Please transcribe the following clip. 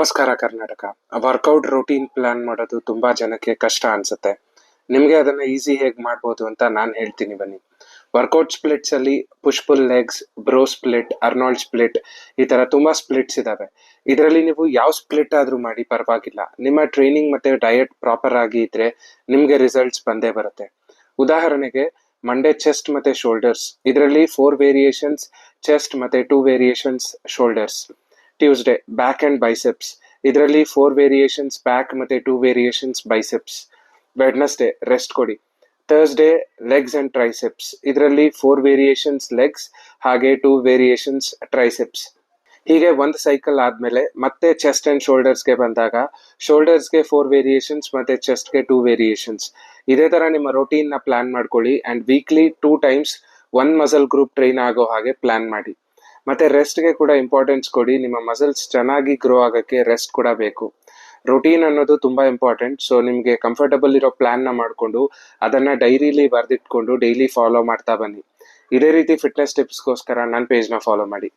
ನಮಸ್ಕಾರ Karnataka. Workout routine plan ಮಾಡೋದು ತುಂಬಾ ಜನಕ್ಕೆ ಕಷ್ಟ ಅನ್ಸುತ್ತೆ. ನಿಮ್ಗೆ ಅದನ್ನ ಈಸಿ ಹೇಗ್ ಮಾಡ್ಬೋದು ಅಂತ ನಾನು ಹೇಳ್ತೀನಿ ಬನ್ನಿ. ವರ್ಕೌಟ್ ಸ್ಪ್ಲಿಟ್ಸ್ ಅಲ್ಲಿ push pull legs, bro split, Arnold split, ಈ ತರ ತುಂಬಾ ಸ್ಪ್ಲಿಟ್ಸ್ ಇದಾವೆ. ಇದರಲ್ಲಿ ನೀವು ಯಾವ ಸ್ಪ್ಲಿಟ್ ಆದ್ರೂ ಮಾಡಿ ಪರವಾಗಿಲ್ಲ. ನಿಮ್ಮ ಟ್ರೈನಿಂಗ್ ಮತ್ತೆ ಡಯಟ್ ಪ್ರಾಪರ್ ಆಗಿ ಇದ್ರೆ ನಿಮ್ಗೆ ರಿಸಲ್ಟ್ಸ್ ಬಂದೇ ಬರುತ್ತೆ. ಉದಾಹರಣೆಗೆ ಮಂಡೇ ಚೆಸ್ಟ್ ಮತ್ತೆ ಶೋಲ್ಡರ್ಸ್, ಇದರಲ್ಲಿ 4 ವೇರಿಯೇಷನ್ಸ್ ಚೆಸ್ಟ್ ಮತ್ತೆ 2 variations shoulders. Tuesday back and biceps, ಇದರಲ್ಲಿ 4 ವೇರಿಯೇಷನ್ಸ್ ಬ್ಯಾಕ್ ಮತ್ತೆ 2 ವೇರಿಯೇಷನ್ಸ್ ಬೈಸೆಪ್ಸ್. ವೆಡ್ನೆಸ್ಡೇ ರೆಸ್ಟ್ ಕೊಡಿ. ಥರ್ಸ್ಡೇ ಲೆಗ್ಸ್ ಅಂಡ್ ಟ್ರೈಸೆಪ್ಸ್, ಇದರಲ್ಲಿ 4 ವೇರಿಯೇಷನ್ಸ್ ಲೆಗ್ಸ್ ಹಾಗೆ 2 ವೇರಿಯೇಷನ್ಸ್ ಟ್ರೈಸೆಪ್ಸ್. ಹೀಗೆ ಒಂದು ಸೈಕಲ್ ಆದ್ಮೇಲೆ ಮತ್ತೆ ಚೆಸ್ಟ್ ಅಂಡ್ ಶೋಲ್ಡರ್ಸ್ಗೆ ಬಂದಾಗ ಶೋಲ್ಡರ್ಸ್ಗೆ 4 ವೇರಿಯೇಷನ್ಸ್ ಮತ್ತೆ ಚೆಸ್ಟ್ಗೆ 2 ವೇರಿಯೇಷನ್ಸ್. ಇದೇ ತರ ನಿಮ್ಮ ರೊಟೀನ್ ನ ಪ್ಲಾನ್ ಮಾಡ್ಕೊಳ್ಳಿ and weekly 2 times one muscle group train ಆಗೋ ಹಾಗೆ ಪ್ಲಾನ್ ಮಾಡಿ. ಮತ್ತೆ ರೆಸ್ಟ್ಗೆ ಕೂಡ ಇಂಪಾರ್ಟೆನ್ಸ್ ಕೊಡಿ. ನಿಮ್ಮ ಮಸಲ್ಸ್ ಚೆನ್ನಾಗಿ ಗ್ರೋ ಆಗಕ್ಕೆ ರೆಸ್ಟ್ ಕೂಡ ಬೇಕು. ರೊಟೀನ್ ಅನ್ನೋದು ತುಂಬಾ ಇಂಪಾರ್ಟೆಂಟ್. ಸೊ ನಿಮ್ಗೆ ಕಂಫರ್ಟಬಲ್ ಇರೋ ಪ್ಲಾನ್ ನ ಮಾಡ್ಕೊಂಡು ಅದನ್ನ ಡೈರಿಲಿ ಬರೆದಿಟ್ಕೊಂಡು ಡೈಲಿ ಫಾಲೋ ಮಾಡ್ತಾ ಬನ್ನಿ. ಇದೇ ರೀತಿ ಫಿಟ್ನೆಸ್ ಟಿಪ್ಸ್ಗೋಸ್ಕರ ನನ್ನ ಪೇಜ್ನ ಫಾಲೋ ಮಾಡಿ.